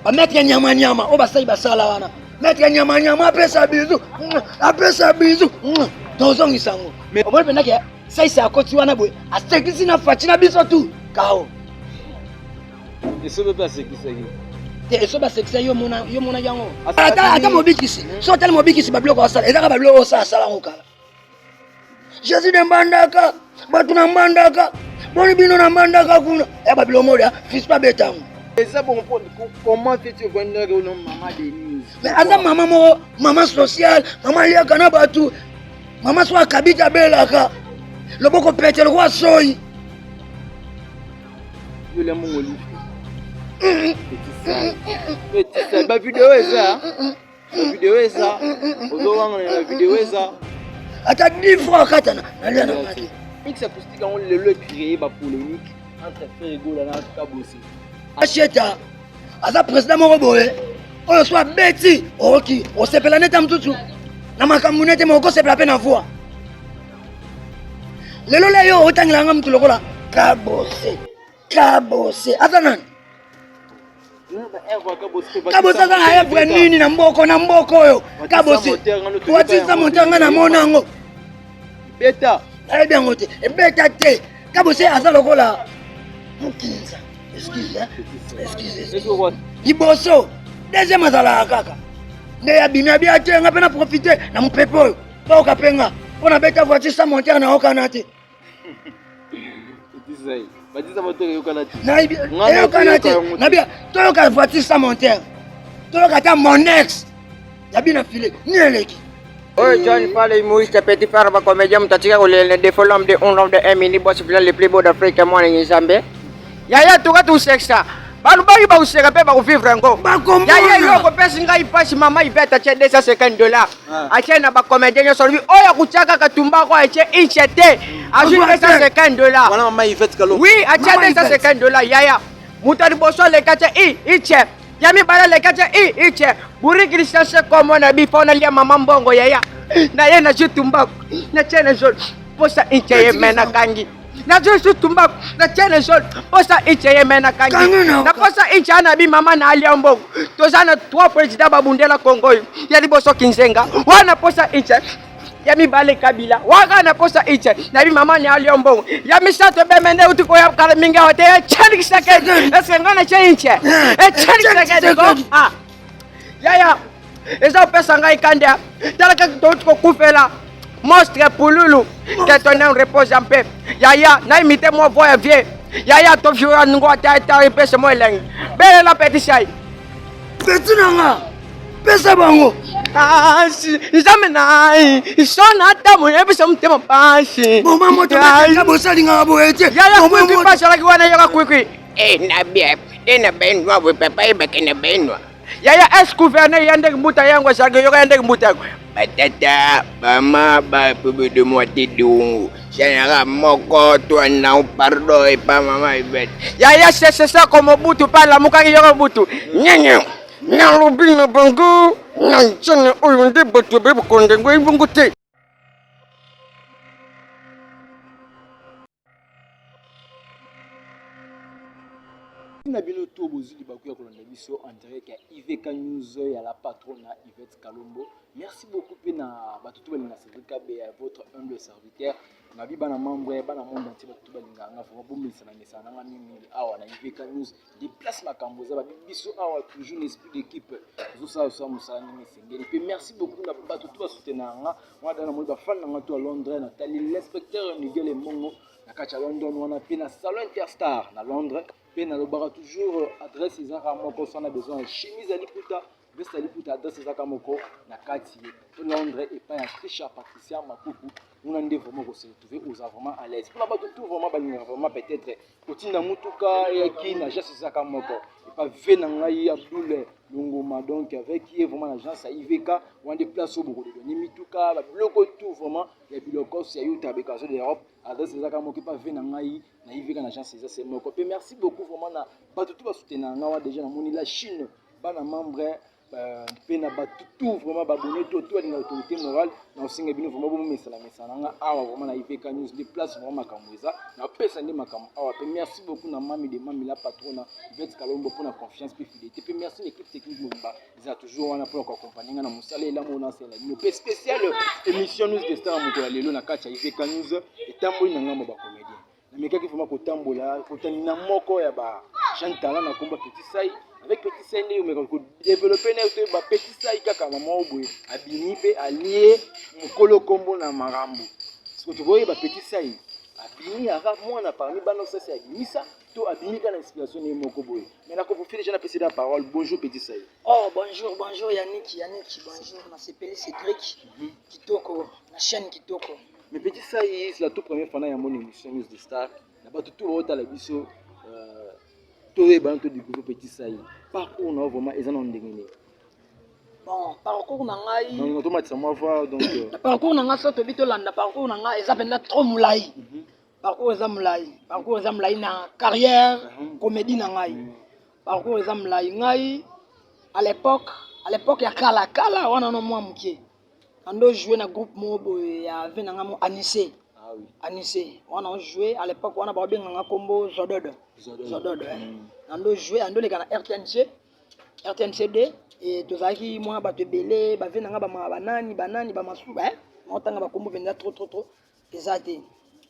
Ba mettre nyama nyama, o ba sai ba sala wana. Mettre nyama nyama apesa bizu. Apesa bizu. Tozongi sango. Mais on va penaka sai sa koti wana boy. Asekisi na fatina biso tu. Kao. Et ça veut pas ce qui s'agit. Et ça va c'est yo mona yango. Ata mobikisi. So tel mobikisi ba bloko sala. Ezaka ba bloko sala ngokala. Jésus de mbandaka. Batu na mbandaka. Boni bino na mbandaka kuna. E ba bloko moda fils pas betango. Et ça bon comment fais-tu vendre au nom maman Denise? Mais ata maman sociale, maman liaka na batu. Maman soit kabita belaka. Loboko pete le roi soyi. Yo le mongoli. Petit ça, ba vidéo eza. Vidéo eza. Ozowanga na vidéo eza. Ata 10 francs katana. Nalia na maki. Mix acoustique on le créer ba polémique entre frère Egola na Kabosé. Acheta. Aza président moko boye. Oyo soit beti. Oki, o sepela neta mtutu. Na makambu nete moko sepela pe na voix. Lelo leyo otangilanga mtu lokola Kabosé. Kabosé. Ata nani? Kabosé za evre nini na mboko oyo. Kabosé. Watisa montanga na monango. Beta. Allez bien ngote. E beta te. Kabosé aza lokola Mukinza. Excuse. Iboso. Deuxième azala kaka. Ne ya bimia bia te nga pena profiter na mpepo oyo. Ba okapenga. Pona beta voiture sa monter na okanate. Disai. Badisa moteur yokanate. Na yokanate. Na bia toyoka voiture sa monter. Toyoka ta mon ex. Ya bina file. Ni eleki. Oh John Paul humoriste petit frère va comédien mtatika le défaut l'homme de un homme de un mini boss final le plus beau d'Afrique moi ni Zambie. Yaya tuka tu sexa. Banu bari ba useka pe ba vivre ngo. Yaya yo ko pesa ngai pashi mama ibeta che $250. Ache na ba comédien yo solvi oya kuchaka katumba ko ache inchete. Ache $250. Voilà maman Yvette Kalombo. Oui, ache $250 yaya. Mutari boso le kache iche. Yami bala le kache iche. Buri Christian se comme na bi fona lia mama mbongo yaya. Na ye na jitumba. Na chene zol. Posa iche ye mena kangi. Na Jesu tumba na chene sol posa iche yemena kangi na posa iche ana bi mama na ali ambongo tozana 3 president babundela Kongo ya liboso kinzenga wana posa iche ya mi bale kabila waka na posa iche na bi mama na ali ambongo ya mi sato be mende utiko ya kala minga hote chani kisake eske ngana chenche chani kisake go ya eza pesa ngai kanda talaka to kufela Monstre Pululu, que ton nom repose en paix. Yaya, na imité moi voix vieux. Yaya, to fiora ngo ta repese moi leng. Bele la petit chai. Petit nanga. Pesa bango. Si, izamena. Isona ta mo yebisa mtema pasi. Mama moto ka bosali nga boete. Yaya, ko pasi la kiwana yoka kwikwi. Na bien. Na benwa we papa ibeke na benwa. Yaya, est gouverneur yande mbuta yango sa yoka yande mbuta. Batata, mama, ba bébé de moi t'édou. Général moko, toi non pardon et pas maman Yvette. Yaya c'est ça comme butu pas la muka yoko butu. Nyanyo. Nyalubi na bango. Nyanchane oyonde butu bebe konde ngwe bunguté. Nabino to bozili bakuya kolanda biso en direct ya IVK News ya la patronne Yvette Kalombo. Merci beaucoup pena batutu balinga Cédric Abe votre humble serviteur. Nabi bana membre bana monde entier batutu balinga nga vraiment bomisa na message nga mimi awa na IVK News déplace makambo za biso awa toujours l'esprit d'équipe. Zo ça musani mesengeli. Puis merci beaucoup na batutu ba soutenir nga. Moi dans mo ba fan nga to à Londres Nathalie l'inspecteur Miguel Mongo na kacha London wana pena salon Interstar na Londres. Pena lobara toujours adresse ezaka moko on a besoin de chemise à liputa veste à liputa adresse ezaka moko na kati to Londres et pas un Trisha Patricia Makuku on a vraiment se retrouver aux vraiment à l'aise pour la bato tout vraiment vraiment peut-être kotinda mutuka et qui na juste ezaka moko et pas vena ngai Abdoul Longoma donc avec qui est vraiment l'agence à IVK on des places au bureau de mituka ba bloko tout vraiment ya biloko c'est yuta bekazo de l'Europe adresse ezaka moko pas vena ngai na IVK na agence c'est moko. Merci beaucoup vraiment na bato tout ba soutenir nga déjà na moni la Chine bana membre pe na batutu vraiment babonné tout na autorité morale na osinga bino vraiment bomo mesala nga awa vraiment na IVK News de place vraiment makambo eza na pesa nde makambo awa pe merci beaucoup na mami de mami la patrona Yvette Kalombo pour la confiance pe fidélité pe merci l'équipe technique Mumba ils a toujours wana pour accompagner na musala ela mona sala no pe spécial émission News de Star Mokola lelo na kati ya IVK News etamboli na ngambo ba comédien na mekaki vraiment kotambola kotani na moko ya ba Chantala na komba Petit Sai avec Petit Sai nde omeka ko développer na to ba Petit Sai kaka mama oboye abini pe allié mukolo kombo na marambo parce que tu vois ba Petit Sai abini aka mwana parmi bano ça c'est abimisa to abini kana inspiration ne moko boye mais na ko vous faire déjà passer la parole. Bonjour Petit Sai. Oh bonjour Yannick bonjour na s'appelle Cédric Kitoko la chaîne Kitoko. Mais Petit Sai c'est la toute première fois na ya mon émission News de Star na ba tout ota la biso Toi, tu découvres Petit Sai. Parcours, on a vraiment ils en ont dégainé. Bon, parcours nangai. Non, automatiquement moi voir donc. Parcours nangai ça te bito landa parcours nangai ils appellent trop moulai. Parcours ezamulai na carrière comédie nangai. Parcours ezamulai ngai à l'époque ya kala wana no mwa mukie. Ando jouer na groupe mobo ya venanga mo Anissé. Ah oui. Anissé, on a joué à l'époque on a pas bien un combo Zododo. On joué on les gars RTNCD et tous qui moi ba te belé ba venanga ba banani ba masu ba on tanga ba combo venga trop exacté.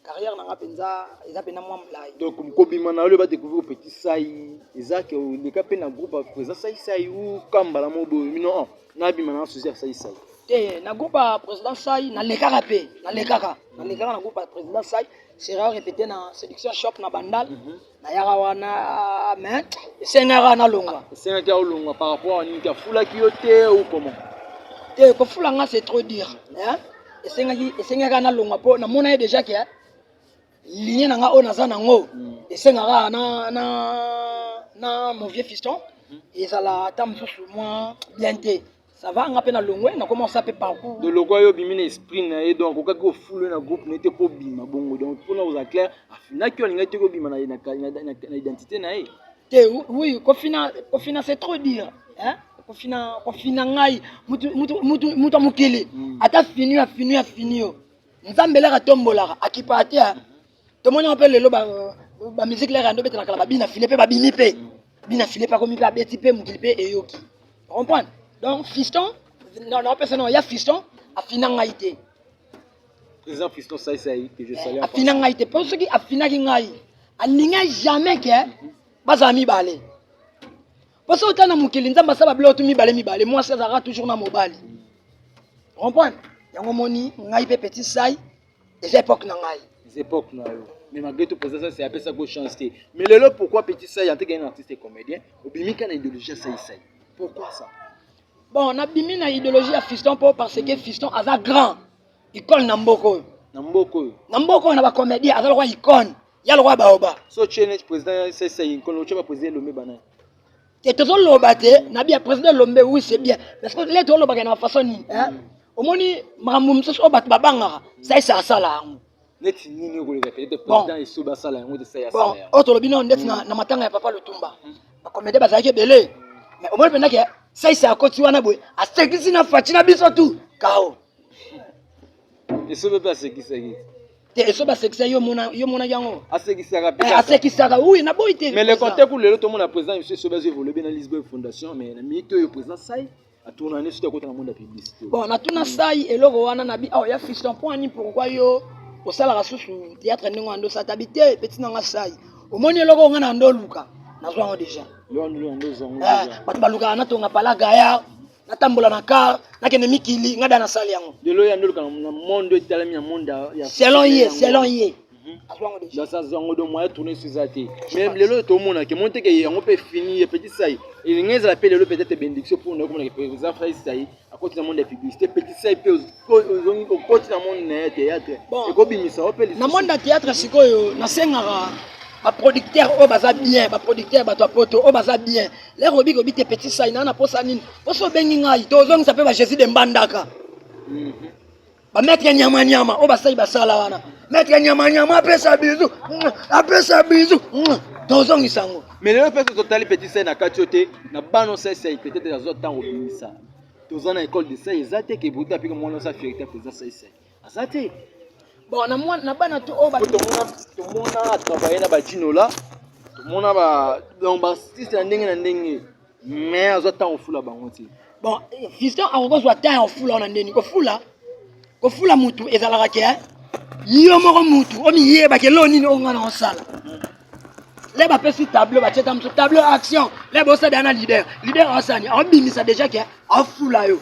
Carrière nanga penza ezapena moi mlai. Donc mkobima na le ba découvrir Petit Sai, ezake le capé na groupe présent Sai ou kambala mobo non na bima na souci Sai. Na groupe président Sai na lekaka pe na lekaka na groupe président Sai c'est rare répéter na séduction shop na bandal na yaka wana mais sengara na longa par rapport à nika fula kiote ou comment ko fula nga c'est trop dur hein sengara na longa po na mona déjà que ligne na nga o na za nango sengara na mon vieux fiston et ça la tam sous moi bien té. Ça va, on a peine à l'ongoué, on a commencé à faire parcours. De l'ongoué, il y a un esprit, donc on a fait foule dans groupe, n'était pas bima. Bon, donc pour nous être clair, il y a un bima na identité naïe. Oui, confina c'est trop dire, hein? Confina ngai, mutu mukili. Ata fini. Nzambela tombola, akipati hein. Tout le monde appelle le loba musique là, rando bete la kala bina filepe ba bimipe. Bina filepe comme ba betipe mukilipe et yoki. Comprendre? Donc, fiston, non, personne, il y a fiston, à finangaïté. Président fiston, ça, que je salue. À finangaïté, pour ceux qui a finangaïté, à n'inga jamais que, bazami balé. Pour ceux qui ont un kilinza, basa bablo tu mi balé, moi, ça sera toujours dans mon balé. Comprendre? Il y a un moni, ngaïpe Petit Sai, des époques nangaï. Des époques nangaï. Mais malgré tout, ça, c'est un peu ça que chance. Mais le lot, pourquoi Petit Sai, en tant qu'un artiste et comédien, au bimika na idéologie Sai. Pourquoi ça? Bon, on a bien une idéologie à Fiston parce que Fiston a un grand icône Namboko. Namboko, on a pas comédien, il a le roi icône, il y a le roi Baoba. So, le président, c'est icône, tu vas poser le Mébana. Et tout le monde, Nabi a président Lombe, oui, c'est bien. Parce que les gens ont une façon. Au moins, Mamoum, c'est Babanga, ça, c'est ça là. Net ni ko le président et soba sala ngo de ça ya sala. Bon, autre bino net na matanga ya papa Lutumba. Ba comédien bazaki belé. Mais au moins pendant que ça c'est à côté wana boy a sekisi na fatina biso tout kao et so beba sekisi te so ba sekisi yo mona yango a sekisi ka a sekisi ka oui na boy te mais le contexte pour le tout monde président monsieur so beza évoluer bien na Lisbonne Fondation mais na mito yo président Sai a tourner année sur côté na monde de publicité bon na tuna Sai eloko wana na bi oh ya fiston point ni pourquoi yo au sala rasusu théâtre ndingo ando satabité petit na Sai au moni eloko ngana ndo luka na zo déjà bato baluka na tonga pala gaya na tambola na car na kene mikili ngada na sali yango de lo ya ndoluka na monde etalami ya monde ya selon ye dans sa zongo de moyen tourner sur ça même lelo to mona ke monte ke yango pe fini Petit Sai il ngeza la pele le peut-être bénédiction pour nous comme le président Frère Sai à côté du monde de publicité Petit Sai pe au côté du monde na théâtre et ko bimisa o pe na monde de théâtre sikoyo na sengara ba producteur o baza bien ba producteur ba to poto o baza bien les robi ko bité Petit Sai na posa nini poso bengi ngai to zongi ça pe ba Jésus de Mbandaka ba maître nyama o ba sai ba sala wana maître nyama apesa bizu tozongi sango. Mais le fait que totali petit ça na katiote na bano ça peut-être les autres temps au ça. Tozana école de ça ezate que buta puis moi ça fierté pour ça ça. Azate. Bon na bana to o ba to mona travailler na ba dinola. To mona ba donc ba artiste na ndenge mais azota temps au fula bango ti. Bon, fiston akozwa temps au fula na ndeni. Ko fula mutu ezalaka ke yo moko mutu o miyeba ke lo nini o ngana osala. Les ba pesi tableau ba teta mso tableau action les bossa dana leader osani on bimisa déjà que a fula yo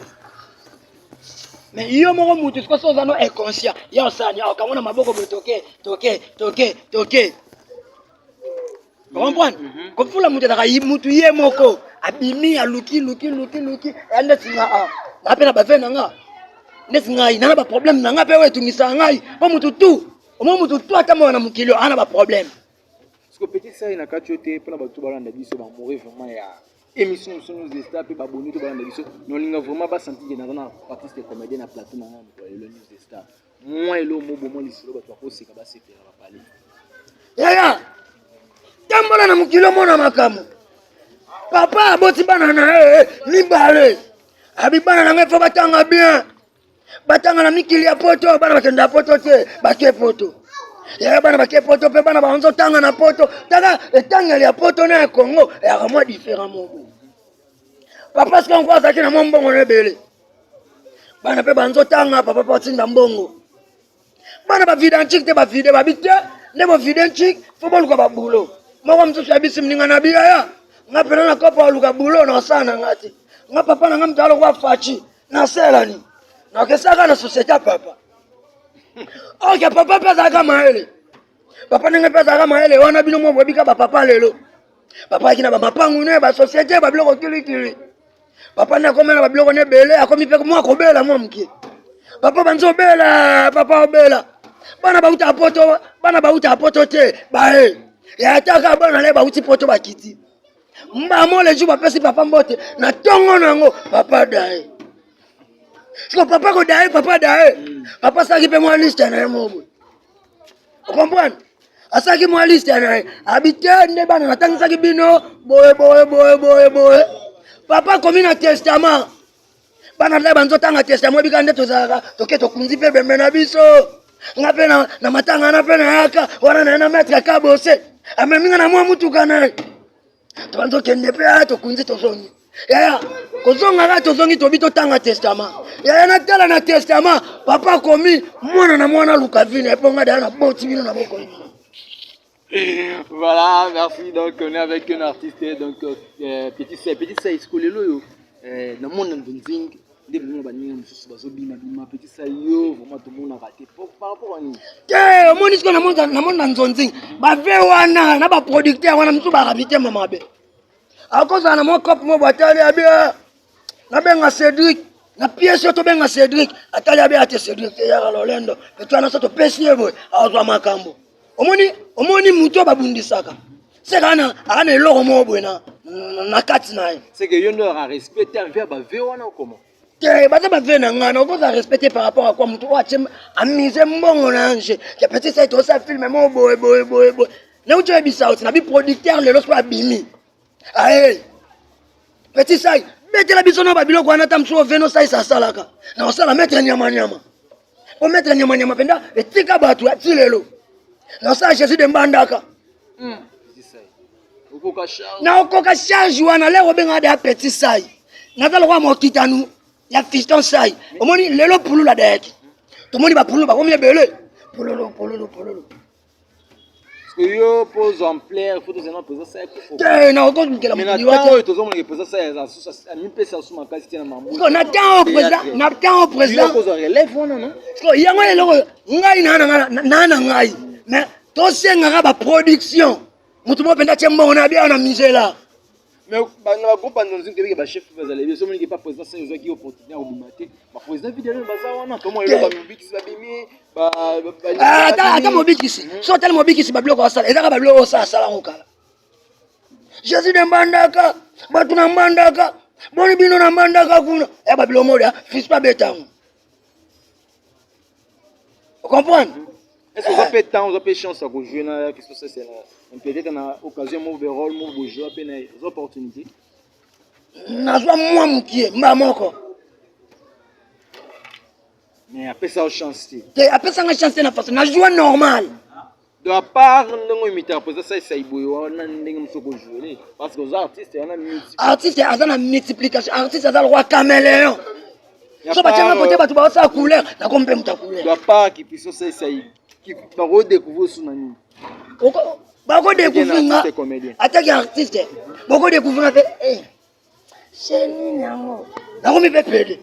mais yo moko mutu ko so zano inconscient yo osani a kamona maboko toke comprendre ko fula mutu daka mutu ye moko abimi ya luki ande singa na pena ba vena nga nesinga ina ba problème na nga pe wetu ngisa ngai po mutu tu ata mona mukilo ana ba problème. Parce que petit ça il n'a qu'à tuer pour la bateau balanda biso ba mourir vraiment ya émission sur nous des stars pe ba boni to balanda biso non linga vraiment ba sentir que na artiste comédien na plateau na ngam le news des stars moi elo mo bo mo lisolo ba to ko seka ba sepera ba parler yaya tambola na mukilo mona makamu papa aboti bana na ni bale abi bana na ngefa batanga bien batanga na mikili ya poto bana bakenda poto te bakie poto. Ya bana ba kepoto pe bana ba onzo tanga na poto taka etanga ya poto na Congo ya vraiment différemment. Papa ska ngwa za kina mbongo rebele. Bana pe banzo tanga papa pa tinda mbongo. Bana ba vidanchik te ba vide ba bite ne bo vidanchik fo bolu ka ba bulo. Moko mtso abisi mninga na bia ya. Ngapela na kopa luka bulo na sana ngati. Ngapapa na ngamtalo kwa fachi na selani. Na kesaka na société papa. Ok, papa pesa kama ele. Papa nenge pesa kama ele wana bino mo bobika ba papa lelo. Papa kina ba mapangu ne ba société ba biloko kili. Papa na komena ba biloko ne bele akomi pe mo akobela mo mki. Papa banzo bela, papa obela. Bana ba uta poto te ba e. Ya taka bana le ba uti poto ba kiti. Mba mo le ju ba pesi papa mbote na tongo nango papa dai. Siko papa ko dae papa dae. Papa saki pe moi liste na mobo. Tu comprends? Asaki moi liste na habite ne bana natangisa ki bino boye. Papa komi na testament. Bana le banzo tanga testament bikande tozaka toke tokunzi pe bembe na biso. Ngape na matanga na pe na yaka wana na metre ka bose. Ameminga na mwa mutu kana. Tuanzo kende pe tokunzi tozongi. Yaya, kozonga ga tozongi tobito tanga testament. Yaya na tala na testament, papa komi mwana na mwana Lukavine eponga dana boti bino na boko. Voilà, merci. Donc on est avec un artiste donc petit ça iskolelo yo na monde ndinzing de bino baninga mususu bazobima petit ça yo vraiment tout monde a raté par rapport à nous. Te moni siko na monde nzonzing ba ve wana na ba producteur wana musu ba rabite mama be. Akoza na mo cop mo batali abia na benga Cédric na pièce to benga Cédric atali abia ate Cédric ya Lolendo to ana soto pesi boy azwa makambo omoni muto babundisaka sekana ana eloko mo boy na kati na c'est que yo ndo a respecter envers ba vewana comment te bata ba vena ngana okoza respecter par rapport à quoi muto wa tshema amise mbongo na nje ke petit ça to ça filme mo boy na uto ebisa out na bi producteur lelo so abimi aye petit sai bete la bisono ba biloko wana tamso veno sai sa salaka na osala mettre nyama o mettre nyama penda etika batu atilelo na sa Jésus de mbandaka petit sai okoka charge na okoka charge wana lero benga de petit sai na talo kwa mokitanu ya fiston sai omoni lelo pulula deki tomoni ba pululu ba komi ebele pululu parce que yo pose en plaire faut que nous présence ça te na oko ngela mais na temps to zo mon présence ça mi pesa sous ma case na mambo na temps au président yo pose relève wana non so yango eloko ngai na ngai mais to senga ba production mutu mo penda tshembo na bia na misela mais na groupe nzonzi ke ba chef va aller so moni pas président ça yo qui opportunité au limité ba président vidéo baza wana comment yo ba mubiki ba bimi ata mobikisi so tel mobikisi ba bloko osala ezaka ba bloko osala ngokala Jésus de mbandaka batu na mbandaka boni bino na mbandaka kuna ba biloko moda fils pas betango. Vous comprenez? Est-ce que vous avez temps, vous avez chance à jouer dans qu'est-ce que c'est peut-être une occasion mauvais rôle, mauvais joueur, des opportunités. Nazwa moi mukie mba moko. Mais après ça chance. Après ça chance na façon na jouer normal. De la part de imiter après ça ça iboyo na ndenge msoko jouer parce que aux artistes on a artiste azana multiplication artiste azana roi caméléon. So ba tchenga côté batu ba sa couleur na kompe muta couleur. De la part qui puisse ça qui va redécouvrir son ami. Ba ko découvrir attaque artiste. Ba ko découvrir fait c'est nini yango. Na ko mi pe pede.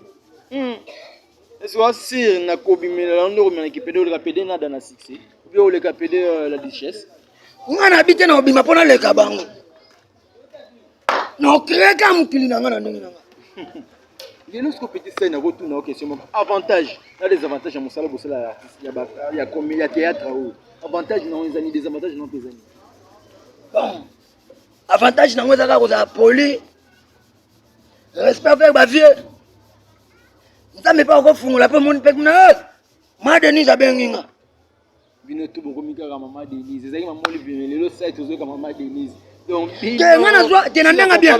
Est-ce que si na ko bimela ndo ko ki pede o ka pede na dana succès. Bien ou le capédé la duchesse. On a habité dans Bima pour le Kabango. Non, crée comme qu'il n'a pas de il y a petit scène à retourner aux questions. Avantage, il y a des avantages à mon salaire, il y a comme il y a théâtre. Avantage, non, les amis, des avantages, non, les amis. Bon, avantage, non, vous avez poli, respect avec ma vie. Vous n'avez pas encore fou, la peu mon père, ma Denise a bien. Binoto bokomika ka mama Denise ezaki mama Olivier lelo site ozoka mama Denise donc ngana zwa tena ndanga bien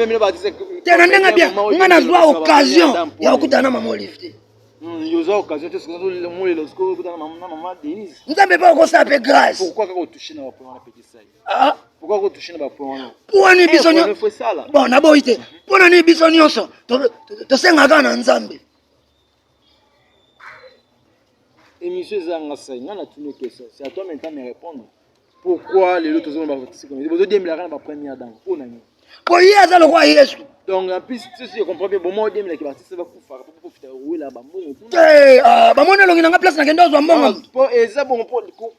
tena ndanga bien ngana zwa occasion ya kukutana mama Olivier yoza occasion te sokozo le mo lelo soko kukutana mama Denise nzambe pas ko sape grâce pourquoi ka ko toucher na ba point na petit sai pourquoi ko toucher na ba point wana pour ni bisonyo bon na boite pour ni bisonyo so to senga kana nzambe. Émission Zangasai, on a une question. C'est à toi maintenant de me répondre. Pourquoi les autres ont participé? Vous avez dit que la première dame. Pour y aller, le roi Jésus. Donc, en plus, si je comprends bien, bon, moi, je vais participer pour faire là-bas. Bah, moi, on a une place dans le monde. Et ça, bon,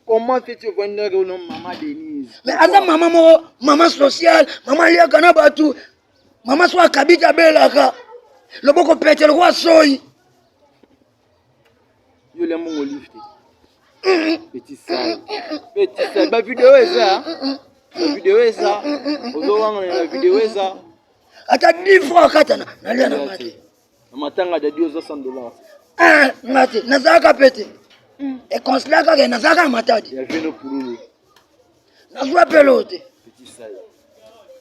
comment fais-tu voir une maman Denise? Mais à maman sociale, maman Liakana Batou, maman soit Kabita Belaka, le boko pète le roi Soy. Yo le mon Olivier. Petit ça. Ba vidéo est ça. La vidéo est ça. Ozo la vidéo est ça. Ata 10 francs katana. Nalia na mati. Na matanga da $100. Mati, nazaka pete. E consulat ka nazaka matadi. Ya vino pululu. Nazwa pelote. Petit ça.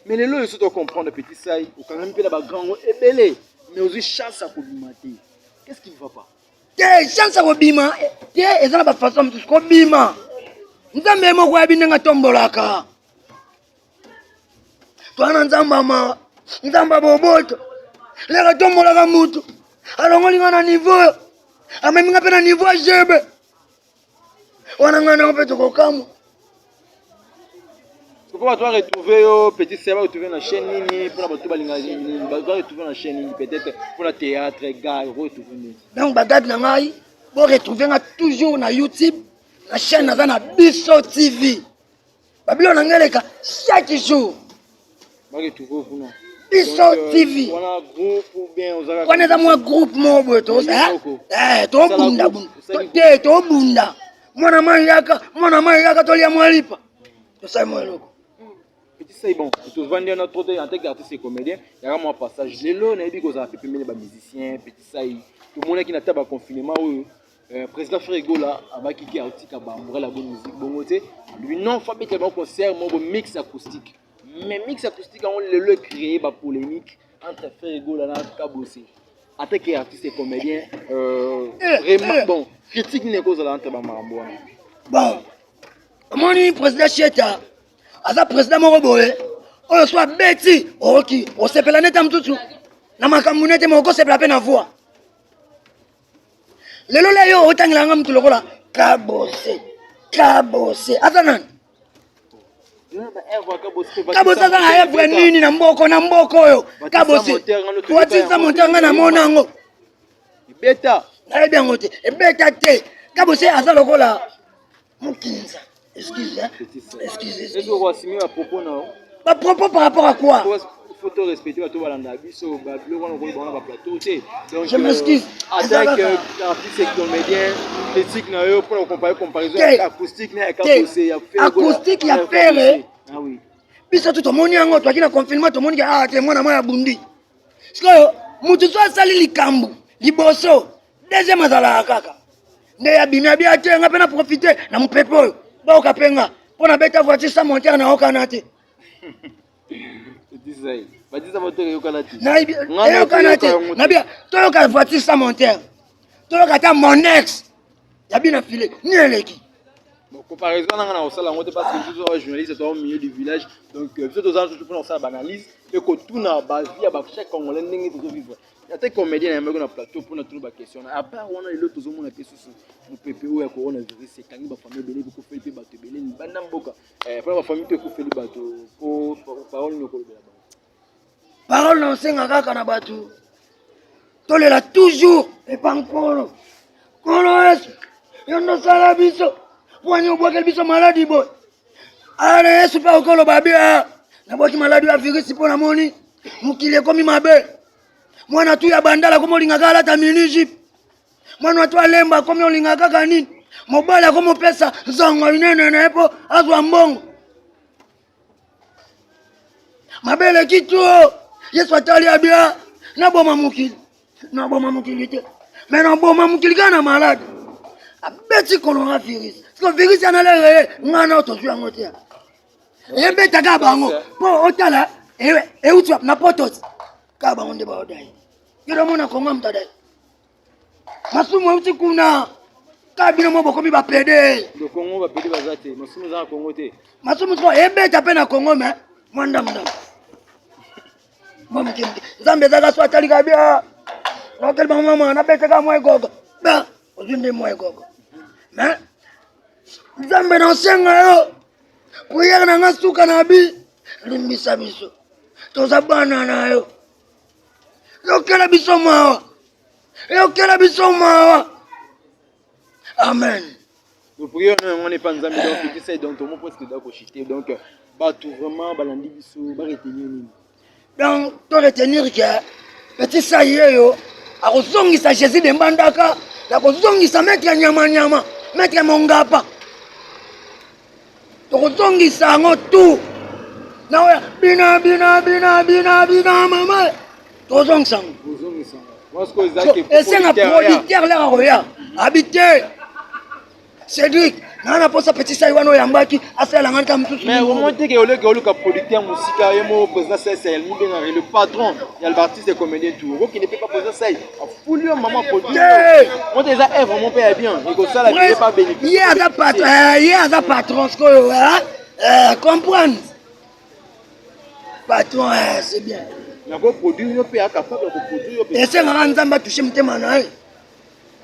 Mais les lois, ils doivent comprendre petit ça. Ou quand même la grand ebele. Mais aussi chance à communiquer. Qu'est-ce qui ne va pas? Chance à bima, et ça va façon de bima. Nous avons même bien un tombolaka. Toi, nous avons boboto. Les tombolaka mutu. Alors, on est à niveau. À même un niveau jebe. On a un peu de cocamu. Pourquoi tu vas retrouver au petit serveur, retrouver la chaîne Nini pour la retrouver la chaîne Nini peut-être pour le théâtre, gars, retrouver. Donc, Bagad Nangai, vous retrouvez toujours sur YouTube, la chaîne na Bisso TV. Babylon Angeleka, chaque jour. Vous retrouvez pour nous. Bisso TV. On a un groupe ou bien on a un groupe mobile. To bunda bunda. To bunda. Mwana mayaka tolia mwalipa. To sai mweloko. C'est bon, tu vas vendre notre côté en tant qu'artiste et comédien, il y a un passage. Les lots, on a dit qu'on a fait les musiciens, petit saï. Tout le monde qui n'a pas de confinement, président Frégo là, avec qui a aussi la bonne musique, bon côté. Lui, non, il faut un concert, un mix acoustique. Mais mix acoustique, on l'a créé par polémique entre Frégo là et Kabossé. En tant qu'artiste et comédien, vraiment bon, critique n'est cause là entre Marambo. Bon, mon président Cheta. Asa président moko boye oyo soit beti oki osepela neta mtutu na makambo nete moko sepela pe na voix lelo le yo otangela nga mtu lokola kabose asa nani kabose asa na evre nini na mboko oyo kabose watisa montanga na monango beta na ebi yango te ebeta te kabose asa lokola mokinza. Excusez. Est-ce que vous avez signé à propos non? À propos par rapport à quoi? Il faut te respecter à tout le monde. Je m'excuse. Avec artiste et comédien, critique pour comparer comparaison acoustique acoustique il y a fait. Ah oui. Puis ça tout le monde yango toi qui na confirmer tout le monde qui ah c'est moi na moi bundi. Parce que mutu so sali likambu liboso deuxième azala kaka. nde ya bimia bia te nga pena profiter na mupepe oyo ba okapenga pona beta voiture sans monter na okana te disai badisa moteur yokana te na yokana te na bia toyoka voiture sans monter toyoka ta mon ex ya bina filé ni eleki. Bon, comparaison on a la moto parce que tous les journalistes sont au milieu du village donc vous tous gens pour faire analyse et que tout na base via chaque congolais ndenge to vivre ya te comédien na plateau pour notre ba question à part on a l'autre tout monde peso mu PPO ya coronavirus c'est kangi ba famille belé ko fait pe bato belé banda mboka pour ba famille ko fait bato ko parole ne ko bela parole non senga kaka na bato tolela toujours et pas encore kono es yondo sala biso Wanya ubwake biso maladi boy. Ara Yesu pa ukolo babia. Na boki maladi ya virus pona moni. Mukile komi mabe. Mwana tu ya bandala komo lingakala ta miniji. Mwana tu alemba komo lingakaka nini. Mobala komo pesa zongo inene na epo azwa mbongo. Mabele kitu. Yesu atali abia. Na boma mukili. Na boma mukili te. Mais na boma mukili kana maladi. Abeti coronavirus. Parce que le virus, il y a un autre qui est là. Il y a un autre qui est là. Pour otala, et où tu as n'importe où. Kaba on débat d'ai. Il y a mon akoma mtadai. Masumu uti kuna. Kabino mo bokomi ba pede. Le Congo va pede bazate. Masumu za Congo te. Masumu so ebe tape na Congo mais mwanda mda. Mama kimki. Zambe zaga so atali kabia. Na kel ba mama na bete ka moy gogo. Ba, ozinde moy gogo. Mais Zambe na senga yo. Prière na nga suka na bi. Limbisa biso. Toza bana na yo. Yokela biso mawa. Yokela biso mawa. Amen. Nous prions on n'est pas nzambe donc tu sais donc tout le monde presque d'accord chiter donc ba tout vraiment balandi biso ba retenir nini. Donc to retenir que petit ça yo a kozongisa Jésus de mbandaka. Ya kozongisa maître nyama. Maître mongapa. Tokuzongisa ngo tu. Na oya bina mama. Tozongisa. Moi ce que Isaac est un producteur là roya. Habité. Cédric, na posa petit ça yano yambaki asala nganta mtusu. Mais au moment que ole ka producteur musica yemo président CSL ni bien le patron, il y a l'artiste et comédien tout. Qui ne peut pas poser ça. A foulu maman producteur. Moi déjà est vraiment pas bien. Il ça la vie pas bénéfice. Il y a da patron ce que comprendre. Patron c'est bien. Na ko produire yo pe capable de produire yo pe. Et c'est ngana nzamba toucher mtema na.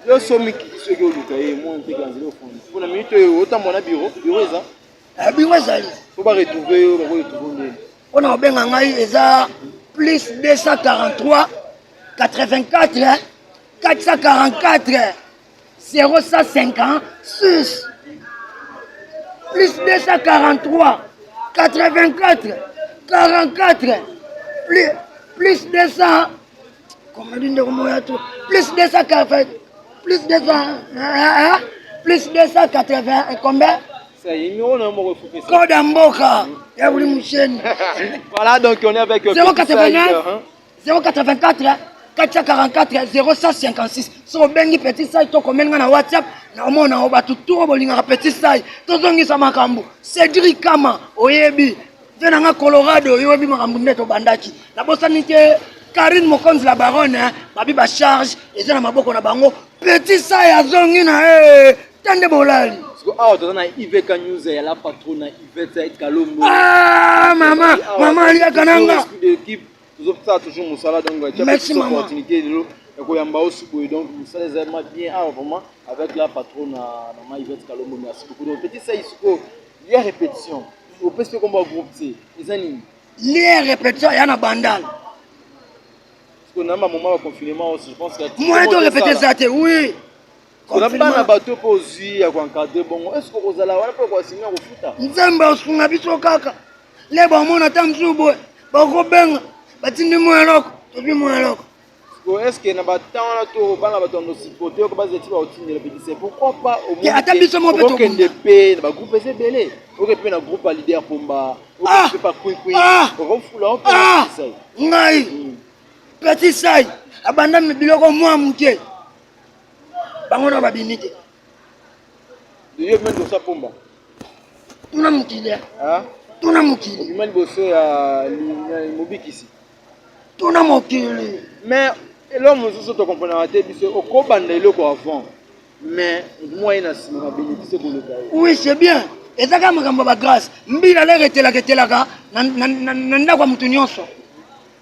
Yo somi ki ce que luka e moi on peut ganzelo fond. Pour la minute autant mon bureau ça. Bureau ça. Faut pas retrouver yo ba retrouver. On a benga ngai eza plus 243 84 444 0156 plus 243 84 44 plus 200 comment dire plus 240 plus 200 plus 280 et combien ça y est on a mon refouper ça code mboka ya uli mcheni. Voilà donc on est avec 089 084 444 0156 so bengi petit sai to komenga na WhatsApp na mona obatu to bolinga petit sai to zongisa makambo Cédric Kama oyebi vena nga Colorado yoyebi makambo neto bandaki na bosani ke Karine Mokonzi la baronne babi ba charge ezana maboko na bango petit sai azongi na tande bolali. Ah, tu as Yves News et la patronne Yvette Kalombo. Ah, maman, il y a Kananga. L'équipe, nous avons toujours Moussala, donc tu as une opportunité de l'eau. Donc, nous sommes bien vraiment avec la patronne maman Yvette Kalombo. Merci beaucoup. Donc, petit ça, il y a répétition. Au peut se combat groupe C. Il y a répétition, il y a un bandal. Parce qu'on a un moment de confinement aussi, je pense que moi, tu répètes ça, oui. On a pas un bateau pour aussi à encadrer bon est-ce que vous allez avoir pour signer au foot nzemba osunga biso kaka leba mona tamsubo bakobenga batindi moyeloko tobi moyeloko est-ce que na batanga na to bana batondo sipote ko bazeti ba otindela petit c'est pourquoi pas au moins ata biso mo beto KNDP ba groupe c'est belé OK pe na groupe leader pomba OK pe pas queen on fula on peut ça ngai petit sai abanda me biloko mwa muke bango na babinite Yo même de ça pomba. Tuna mukili. Ah? Tuna mukili. Imani bosso ya mobiki ici. Tuna mukili. Mais l'homme nous te comprendre à tête biso okobanda eloko avant. Mais moi ina sima na bénéfice pour le gars. Oui, c'est bien. Ezaka makambo ba grâce. Mbila leke telaka na ndako mutu nyonso.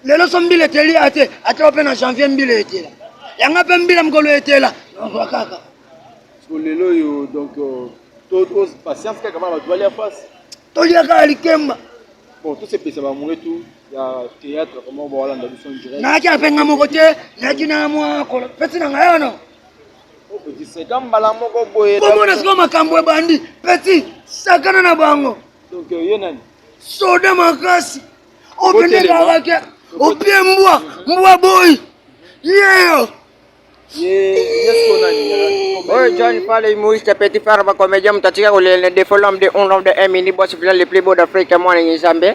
Lelo so mbila eteli ate pe na janvier mbila etela. Yanga pe mbila mkolo etela. Nzwa kaka. Parce que lelo yo donc toute patience kaka ba tu aller en face. Toliaka alikemba. Bon, tout ces petits va mourir tout. Il y a théâtre comment on va aller dans le son direct. Na ki apenga mokote, na ki na mwa ko. Peti na ngayo no. Oh petit c'est comme bala moko boye. Comment est-ce que makambo bandi? Peti sakana na bango. Donc yo nani? Soda makasi. Opende kaka. Opie mbwa boy. Yeyo. Yes nani? Oh, John Fall, humoriste, petit frère, comédien, mtatika le défaut l'homme de 1 mini boss final le plus beau d'Afrique, moi en Zambie.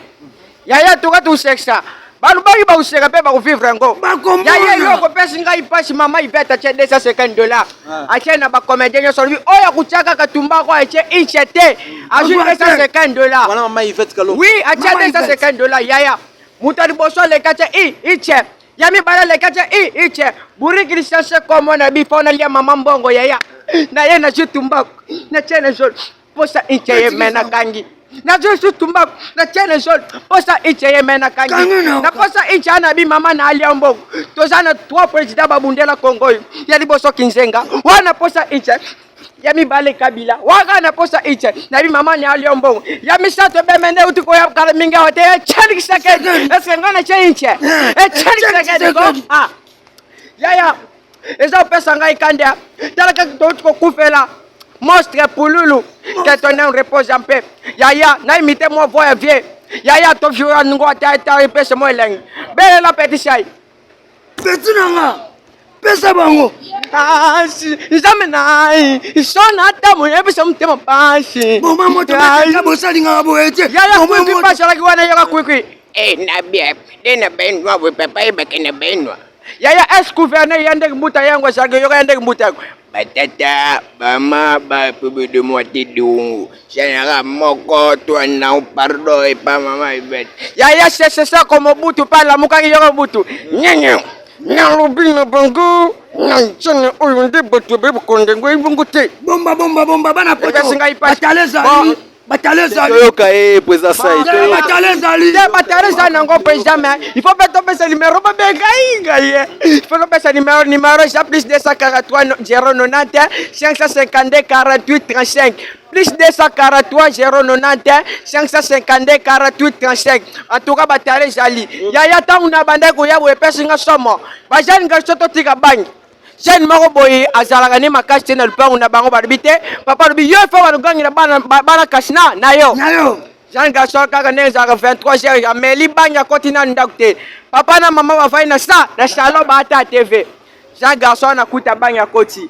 Yaya tuka tu sexa. Balu bari ba useka pe ba vivre ngo. Yaya yo ko pesi ngai pashi mama iveta che $250. Ache na ba comédien yo solvi oya kuchaka katumba ko ache inchete. Aje $250. Voilà maman Yvette Kalombo. Oui, ache $250 yaya. Mutari boso le kache iche. Yami bala le kache iche. Buri Christian se komo na bi fona lia mama mbongo yaya. Na ye na chitumba. Na chene sol. Posa inche ye mena kangi. Na Jesu tumba na chene sol posa inche ye mena kangi na posa inche ana bi mama na alia mbongo tozana 3 president babundela Kongo ya liboso Kinzenga wana posa inche ya mi bale Kabila waka na posa inche na bi mama na alia mbongo ya mi sato be mende utiko ya kala minga hote chani kisake eske ngana che inche chani kisake ko ah ya eza pesa ngai kanda talaka to kufela Monstre Pululu, que ton nom repose en paix. Yaya, na imité moi voix vieux. Yaya, to jura ngo ta pesa moi leng. Bele la petit chai. Petit nanga. Pesa bango. Ah, si, zamena. Isona ta mo yebe som tema pasi. Bo mama to ka bosali nga bo ete. Yaya, ko pasa la kiwana yoka kwikwi. Na bien, na benwa we papa ibe kene benwa. Yaya, est gouverneur yande mbuta yango sa yoka yande mbuta. Batata, mama, ba pubu de moitié d'ongo. Général moko, toi, non, pardon, et pas maman, Yvette. Yaya, c'est ça comme Butu, pas la mouka qui y'a Butu. Nyan, lobino bango, nyan, chane, oyonde, Butu, bebo, kondengo, ibungote. Bomba, bana poto. Bataleza. Bataleza. Yoka président ça. Bataleza nango président mais il faut pas tomber ce numéro pas benga. Il faut pas ce numéro c'est plus 243 090 552 48 35. Plus 243 090 552 48 35. En tout cas Bataleza li. Yaya tangu na bandeko ya we pesa nga somo. Bajani nga soto tika bangi. Jeune moko boy azalaka ni makasi tena lupango na bango barbite papa lobi yo fa balugangi na bana kasina na yo Jean garçon kaka neza 23 heures ya meli banya kotina ndakte papa na mama bafai na salon ba ata TV Jean garçon na kuta banya koti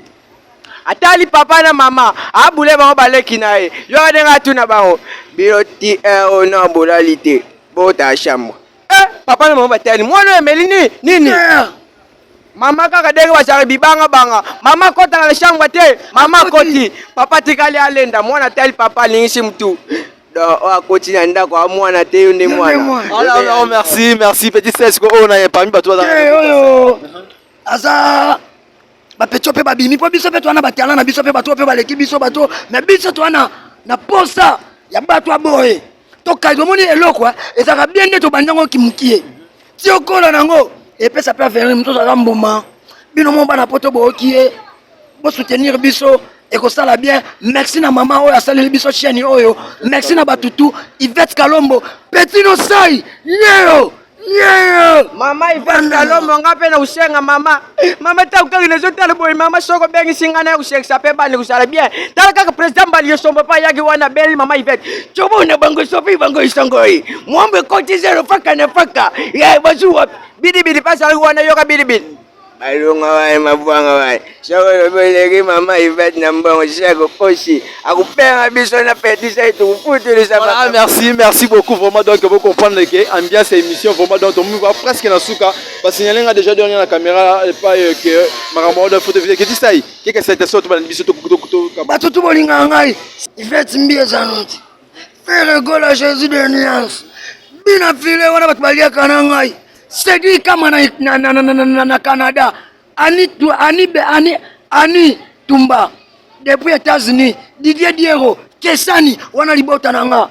atali papa na mama abule bango baleki na ye yo denga tuna bango biroti na bolalite bota chambre papa na mama batali mwana meli nini Mama kaka dege wasari bibanga banga. Mama kota na shangwa te. Mama koti. Papa tikali alenda. Mwana tali papa lingisi mtu. Do koti na ndako mwana te yunde mwana. Oh merci petit Cesco on a parmi bato dans. Oyo. Asa ba petcho pe babimi po biso pe twana batiana na biso pe bato pe baleki biso bato. Na biso twana na posa ya bato aboye. To kazo moni eloko ezaka bien de to bandango kimukie. Ti okola nango et puis ça peut venir nous tous à l'emboulement. Bino mon bana poto bo kié. Bo soutenir biso et que ça la bien. Merci na maman oyo asali biso chieni oyo. Merci na batutu Yvette Kalombo. Petit no sai. Yeo. Mama Yvette Kalombo ngape na usenga mama. Mama ta ukangi nezo tala boy mama soko bengi singana usenga sape bani kusala bien. Tala kaka president bali yosombo pa yagi wana beli mama Yvette. Chobo na bango sofi bango isongoi. Mwambe koti zero faka na faka. Ya bazu wapi. Bidi pasa wana yoka bidi. balunga wae mabwanga wae soko beleki mama Yvette na mbongo chako koshi akupenga biso na petit ça tout futur voilà, merci beaucoup vraiment donc vous comprendre que ambiance émission vraiment donc on va presque na suka parce que nyalenga déjà donné la caméra pas que makambo de photo vidéo que ça y que cette sorte de biso to bato to bolinga ngai Yvette mbie zanoti faire gol à Jésus de nuance bina file wana bato balia kana ngai Cédric kama na Canada ani Tumba depuis États-Unis Didier Diero Kesani wana libota nanga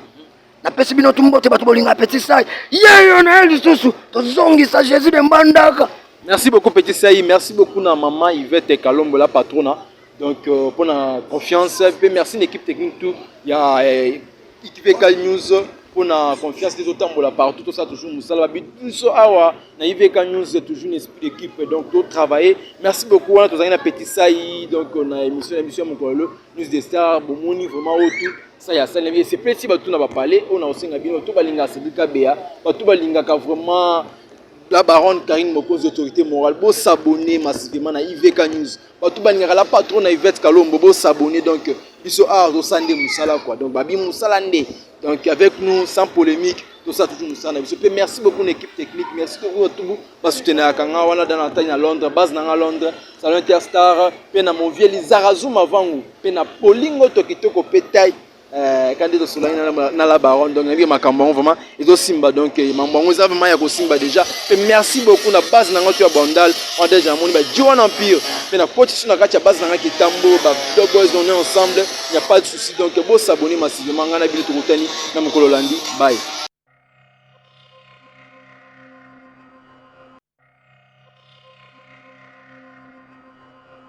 na pesi bino tumbote bato bolinga petit sai yeyo na lisusu tozongisa Jésus de Mbandaka. Merci beaucoup Petit Saï, merci beaucoup na maman Yvette Kalombo la patronne donc pour la confiance et merci l'équipe technique tout il y a IVK News pour la confiance des autres pour la partout tout ça toujours musala babit so awa na IVK News toujours une esprit d'équipe donc tout travailler merci beaucoup on a tous un Petit Saï donc on a émission mon collègue News des stars bon moni vraiment autour ça y a ça c'est petit batou na ba parler on a aussi ngabino tout balinga Cédric Bea batou balinga ka vraiment la baronne Karine Mokonzi autorité morale beau s'abonner massivement na IVK News batou balinga la patronne na Yvette Kalombo beau s'abonner donc biso ardo sande musala quoi donc babi musala ndé donc avec nous sans polémique tout ça toujours musala biso pe merci beaucoup l'équipe technique merci beaucoup tout ba soutenir kanga wana dans la taille à Londres base na Londres salon Interstar pe na mon vieux Lizarazuma vangu pe na Polingo tokitoko pétail candidat Solange na la baronne donc ngi makambo vraiment ezo simba donc mambo za vraiment ya ko simba déjà et merci beaucoup na base na ngoto ya Bandal on déjà moni ba Diwan Empire mais na coach na kati ya base na ngaki Tambo ba deux boys on est ensemble il y a pas de souci donc beau s'abonner massivement ngana bi to kutani na mokolo landi bye.